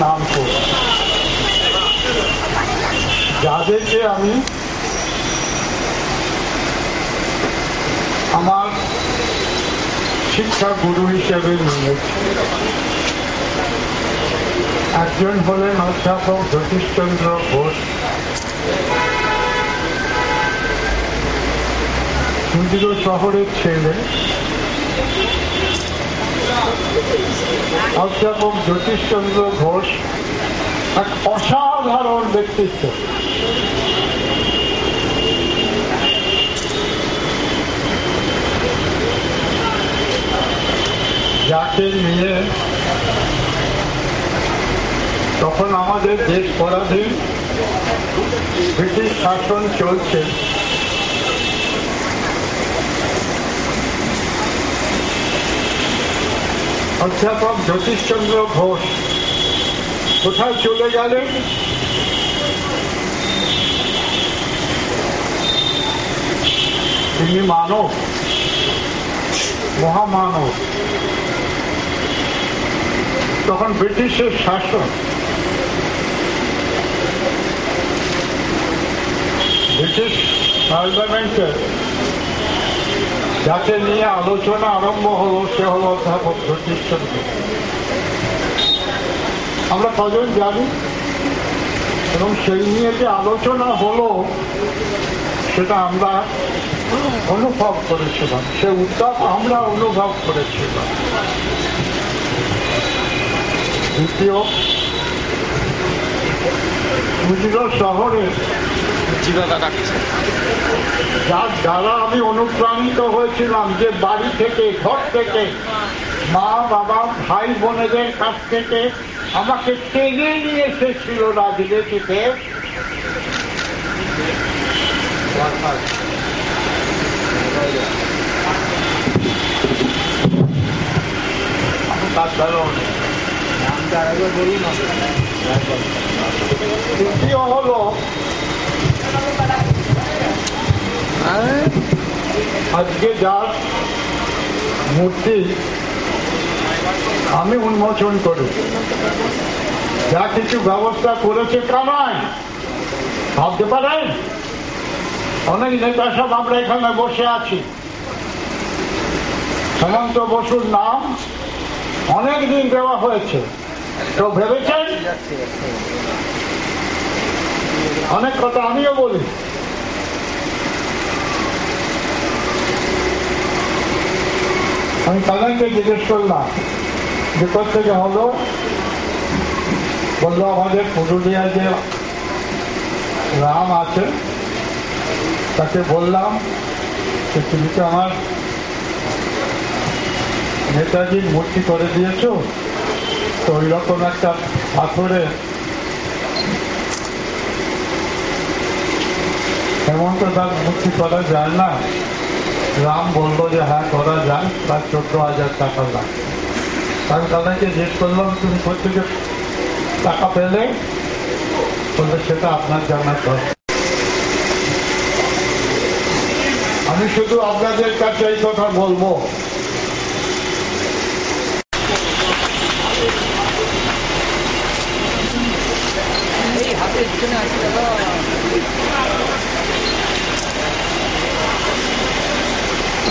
নাম করে যাদেরকে আমি আমার শিক্ষা গুরু হিসেবে নিয়েছি। একজন হলেন অধ্যাপক জ্যোতিষচন্দ্র ঘোষ, মন্দির শহরের ছেলে। অধ্যাপক জ্যোতিষচন্দ্র ঘোষ এক অসাধারণ ব্যক্তিত্ব। যাকে নিয়ে তখন আমাদের দেশ পরাধীন, ব্রিটিশ শাসন চলছে, অধ্যাপক জ্যোতিষচন্দ্র ঘোষ কোথায় চলে গেলেন? তিনি মানব, মহামানব। তখন ব্রিটিশের শাসন, ব্রিটিশ পার্লামেন্টের যাকে নিয়ে আলোচনা আরম্ভ হলো সে হল অধ্যাপক জ্যোতিষচন্দ্র। আমরা কজন জানি এবং সেই নিয়ে যে আলোচনা হলো সেটা আমরা অনুভব করেছিলাম, সে উত্তাপ আমরা অনুভব করেছিলাম। দ্বিতীয়, গুজরাট শহরে যার দ্বারা আমি অনুপ্রাণিত হয়েছিলাম, যে বাড়ি থেকে, ঘর থেকে, মা বাবা ভাই বোনেদের কাছ থেকে আমাকে টেনে নিয়ে এসেছিল রাজনীতিতে, তৃতীয় হলো আজকে যার মূর্তি আমি উন্মোচন করি, যা কিছু ব্যবস্থা করেছে কামাই, ভাবতে পারেন অনেক নেতা সব আমরা এখানে বসে আছি। হেমন্ত বসুর নাম অনেক দিন দেওয়া হয়েছে, তো ভেবেছেন? অনেক কথা আমিও বলি। আমি তাদেরকে জিজ্ঞেস করলাম যে কোথেকে হলো, বললো আমাদের পুরুলিয়ায় যে রাম আছে তাকে বললাম যে তুমি তো আমার নেতাজির মূর্তি করে দিয়েছো, তো ওই রকম একটা পাথরে হেমন্ত দাস মূর্তি করা যায় না? রাম বললো যে হ্যাঁ করা যায়, তার 14,000 টাকা লাগে। আমি তাদেরকে জিজ্ঞেস করলাম তুমি কোথেকে টাকা পেলে? বলতে সেটা আপনার জানার দরকার। আমি শুধু আপনাদের কাছে এই কথা বলবো,